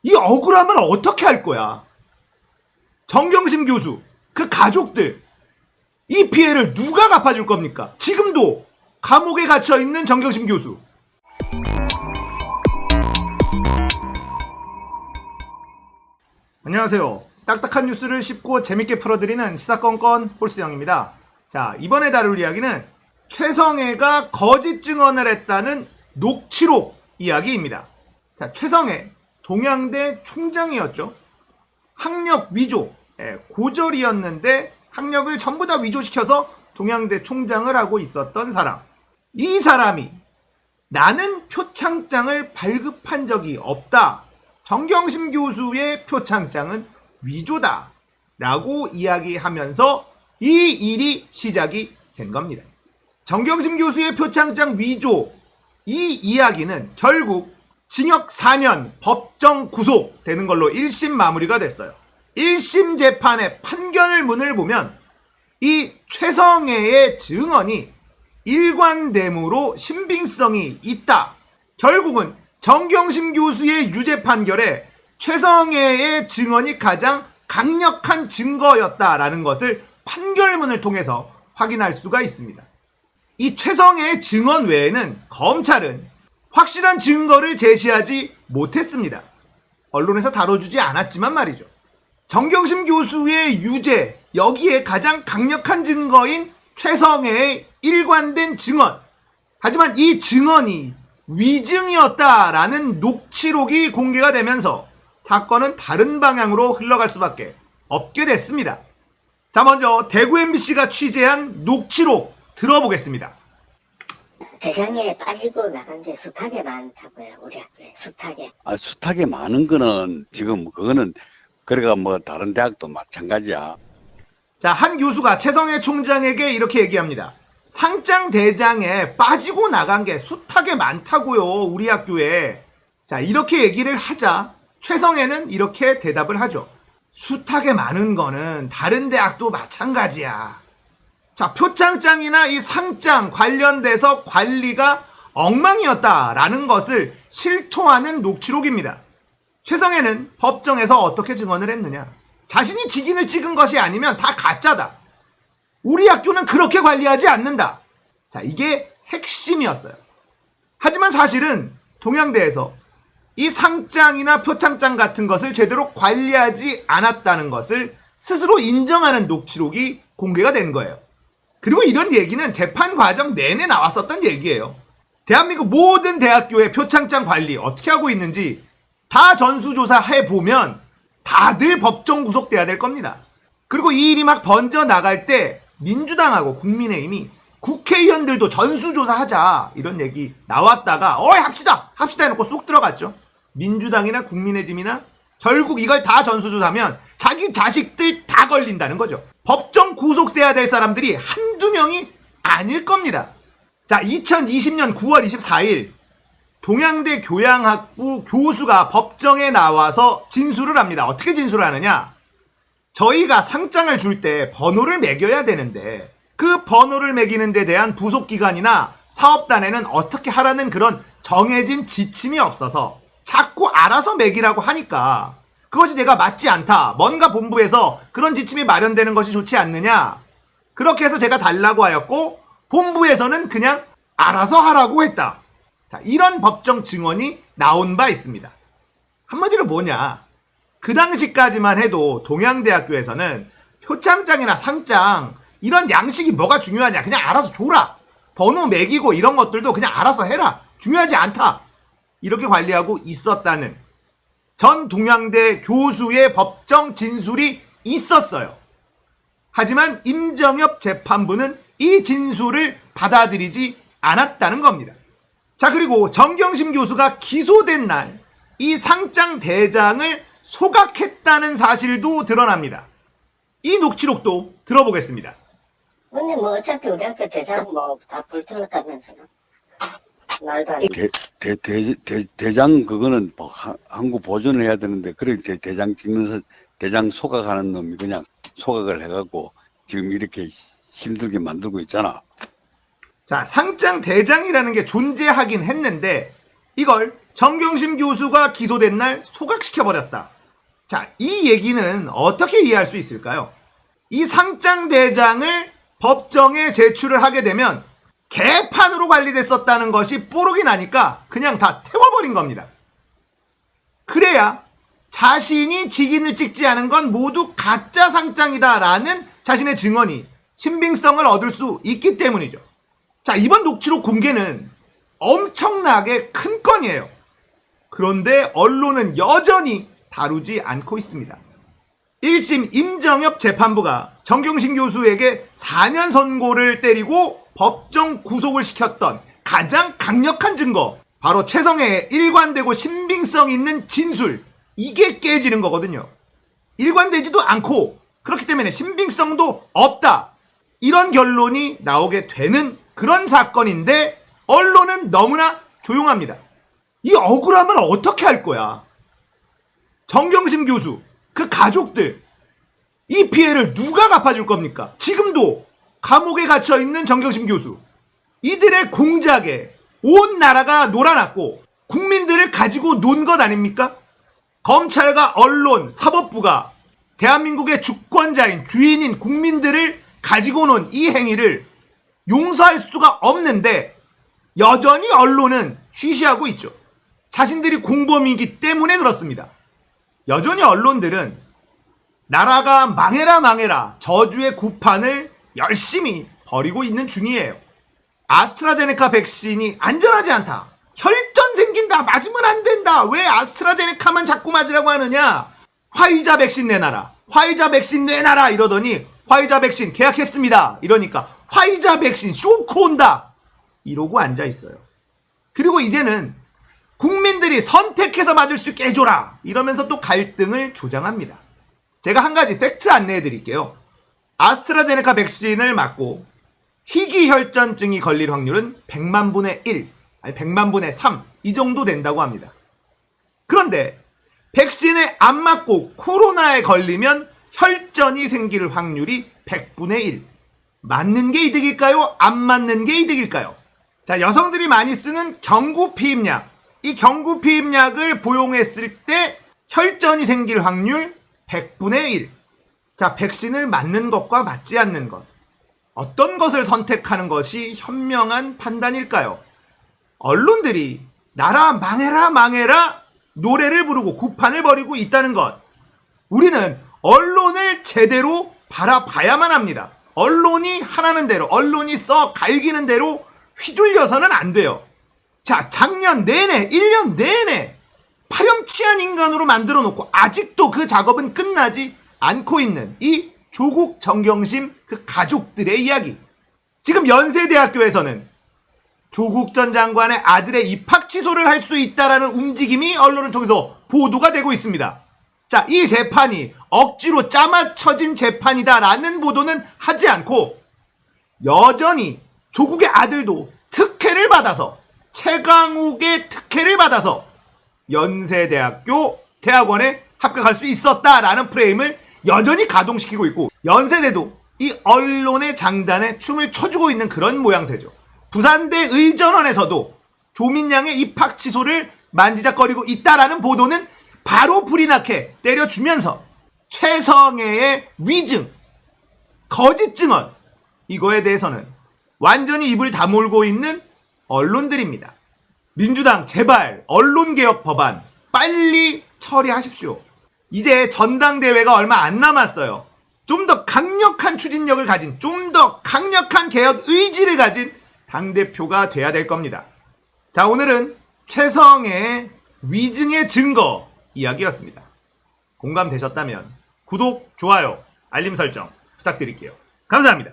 이 억울함을 어떻게 할 거야? 정경심 교수, 그 가족들, 이 피해를 누가 갚아줄 겁니까? 지금도 감옥에 갇혀 있는 정경심 교수. 안녕하세요. 딱딱한 뉴스를 쉽고 재밌게 풀어드리는 시사건건 홀수영입니다. 자, 이번에 다룰 이야기는 최성애가 거짓 증언을 했다는 녹취록 이야기입니다. 자, 최성애 동양대 총장이었죠. 학력 위조, 고졸이었는데 학력을 전부 다 위조시켜서 동양대 총장을 하고 있었던 사람. 이 사람이 나는 표창장을 발급한 적이 없다. 정경심 교수의 표창장은 위조다. 라고 이야기하면서 이 일이 시작이 된 겁니다. 정경심 교수의 표창장 위조, 이 이야기는 결국 징역 4년 법정 구속되는 걸로 1심 마무리가 됐어요. 1심 재판의 판결문을 보면 이 최성애의 증언이 일관됨으로 신빙성이 있다. 결국은 정경심 교수의 유죄 판결에 최성애의 증언이 가장 강력한 증거였다라는 것을 판결문을 통해서 확인할 수가 있습니다. 이 최성애의 증언 외에는 검찰은 확실한 증거를 제시하지 못했습니다. 언론에서 다뤄주지 않았지만 말이죠. 정경심 교수의 유죄, 여기에 가장 강력한 증거인 최성애의 일관된 증언. 하지만 이 증언이 위증이었다라는 녹취록이 공개가 되면서 사건은 다른 방향으로 흘러갈 수밖에 없게 됐습니다. 자, 먼저 대구 MBC가 취재한 녹취록 들어보겠습니다. 대장에 빠지고 나간 게 숱하게 많다고요. 우리 학교에 숱하게. 숱하게 많은 거는 지금 그거는 그래가 뭐 다른 대학도 마찬가지야. 자, 한 교수가 최성애 총장에게 이렇게 얘기합니다. 상장 대장에 빠지고 나간 게 숱하게 많다고요. 우리 학교에. 자, 이렇게 얘기를 하자 최성애는 이렇게 대답을 하죠. 숱하게 많은 거는 다른 대학도 마찬가지야. 자, 표창장이나 이 상장 관련돼서 관리가 엉망이었다라는 것을 실토하는 녹취록입니다. 최성애는 법정에서 어떻게 증언을 했느냐. 자신이 직인을 찍은 것이 아니면 다 가짜다. 우리 학교는 그렇게 관리하지 않는다. 자, 이게 핵심이었어요. 하지만 사실은 동양대에서 이 상장이나 표창장 같은 것을 제대로 관리하지 않았다는 것을 스스로 인정하는 녹취록이 공개가 된 거예요. 그리고 이런 얘기는 재판 과정 내내 나왔었던 얘기예요. 대한민국 모든 대학교의 표창장 관리 어떻게 하고 있는지 다 전수조사해보면 다들 법정 구속돼야 될 겁니다. 그리고 이 일이 막 번져 나갈 때 민주당하고 국민의힘이 국회의원들도 전수조사하자 이런 얘기 나왔다가 합시다 해놓고 쏙 들어갔죠. 민주당이나 국민의힘이나 결국 이걸 다 전수조사하면 자기 자식들 다 걸린다는 거죠. 법정 구속돼야 될 사람들이 한두 명이 아닐 겁니다. 자, 2020년 9월 24일 동양대 교양학부 교수가 법정에 나와서 진술을 합니다. 어떻게 진술을 하느냐? 저희가 상장을 줄 때 번호를 매겨야 되는데 그 번호를 매기는 데 대한 부속기관이나 사업단에는 어떻게 하라는 그런 정해진 지침이 없어서 자꾸 알아서 매기라고 하니까 그것이 내가 맞지 않다. 뭔가 본부에서 그런 지침이 마련되는 것이 좋지 않느냐. 그렇게 해서 제가 달라고 하였고 본부에서는 그냥 알아서 하라고 했다. 자, 이런 법정 증언이 나온 바 있습니다. 한마디로 뭐냐. 그 당시까지만 해도 동양대학교에서는 표창장이나 상장 이런 양식이 뭐가 중요하냐. 그냥 알아서 줘라. 번호 매기고 이런 것들도 그냥 알아서 해라. 중요하지 않다. 이렇게 관리하고 있었다는 전 동양대 교수의 법정 진술이 있었어요. 하지만 임정엽 재판부는 이 진술을 받아들이지 않았다는 겁니다. 자, 그리고 정경심 교수가 기소된 날 이 상장 대장을 소각했다는 사실도 드러납니다. 이 녹취록도 들어보겠습니다. 근데 뭐 어차피 우리 학교 대장 뭐 다 불태웠다면서요. 말도 안 돼. 대장 그거는 뭐 한국 보존을 해야 되는데 그래 대장 찍면서 대장 소각하는 놈이 그냥 소각을 해갖고 지금 이렇게 힘들게 만들고 있잖아. 자, 상장 대장이라는 게 존재하긴 했는데 이걸 정경심 교수가 기소된 날 소각시켜버렸다. 자, 이 얘기는 어떻게 이해할 수 있을까요? 이 상장대장을 법정에 제출을 하게 되면 개판으로 관리됐었다는 것이 뽀록이 나니까 그냥 다 태워버린 겁니다. 그래야 자신이 직인을 찍지 않은 건 모두 가짜 상장이다라는 자신의 증언이 신빙성을 얻을 수 있기 때문이죠. 자, 이번 녹취록 공개는 엄청나게 큰 건이에요. 그런데 언론은 여전히 다루지 않고 있습니다. 1심 임정엽 재판부가 정경심 교수에게 4년 선고를 때리고 법정 구속을 시켰던 가장 강력한 증거, 바로 최성애의 일관되고 신빙성 있는 진술, 이게 깨지는 거거든요. 일관되지도 않고 그렇기 때문에 신빙성도 없다, 이런 결론이 나오게 되는 그런 사건인데 언론은 너무나 조용합니다. 이 억울함을 어떻게 할 거야? 정경심 교수, 그 가족들, 이 피해를 누가 갚아줄 겁니까? 지금도 감옥에 갇혀있는 정경심 교수, 이들의 공작에 온 나라가 놀아났고 국민들을 가지고 논 것 아닙니까? 검찰과 언론, 사법부가 대한민국의 주권자인, 주인인 국민들을 가지고 논 이 행위를 용서할 수가 없는데 여전히 언론은 쉬쉬하고 있죠. 자신들이 공범이기 때문에 그렇습니다. 여전히 언론들은 나라가 망해라 망해라 저주의 구판을 열심히 벌이고 있는 중이에요. 아스트라제네카 백신이 안전하지 않다, 혈전 생긴다, 맞으면 안 된다, 왜 아스트라제네카만 자꾸 맞으라고 하느냐, 화이자 백신 내놔라, 화이자 백신 내놔라 이러더니 화이자 백신 계약했습니다 이러니까 화이자 백신 쇼크 온다 이러고 앉아있어요. 그리고 이제는 국민들이 선택해서 맞을 수 있게 해줘라 이러면서 또 갈등을 조장합니다. 제가 한 가지 팩트 안내해 드릴게요. 아스트라제네카 백신을 맞고 희귀혈전증이 걸릴 확률은 100만 분의 1, 아니 100만 분의 3, 이 정도 된다고 합니다. 그런데 백신을 안 맞고 코로나에 걸리면 혈전이 생길 확률이 100분의 1. 맞는 게 이득일까요? 안 맞는 게 이득일까요? 자, 여성들이 많이 쓰는 경구피임약, 이 경구피임약을 복용했을 때 혈전이 생길 확률 100분의 1. 자, 백신을 맞는 것과 맞지 않는 것, 어떤 것을 선택하는 것이 현명한 판단일까요? 언론들이 나라 망해라 망해라 노래를 부르고 구판을 벌이고 있다는 것, 우리는 언론을 제대로 바라봐야만 합니다. 언론이 하라는 대로, 언론이 써 갈기는 대로 휘둘려서는 안 돼요. 자, 작년 내내, 1년 내내 파렴치한 인간으로 만들어 놓고 아직도 그 작업은 끝나지 않고 있는 이 조국 정경심 그 가족들의 이야기. 지금 연세대학교에서는 조국 전 장관의 아들의 입학 취소를 할 수 있다라는 움직임이 언론을 통해서 보도가 되고 있습니다. 자, 이 재판이 억지로 짜맞춰진 재판이다라는 보도는 하지 않고 여전히 조국의 아들도 특혜를 받아서, 최강욱의 특혜를 받아서 연세대학교 대학원에 합격할 수 있었다라는 프레임을 여전히 가동시키고 있고, 연세대도 이 언론의 장단에 춤을 춰주고 있는 그런 모양새죠. 부산대 의전원에서도 조민양의 입학 취소를 만지작거리고 있다라는 보도는 바로 불이 나게 때려주면서 최성애의 위증, 거짓 증언, 이거에 대해서는 완전히 입을 다물고 있는 언론들입니다. 민주당 제발 언론개혁 법안 빨리 처리하십시오. 이제 전당대회가 얼마 안 남았어요. 좀 더 강력한 추진력을 가진, 좀 더 강력한 개혁 의지를 가진 당대표가 돼야 될 겁니다. 자, 오늘은 최성애의 위증의 증거 이야기였습니다. 공감되셨다면 구독, 좋아요, 알림 설정 부탁드릴게요. 감사합니다.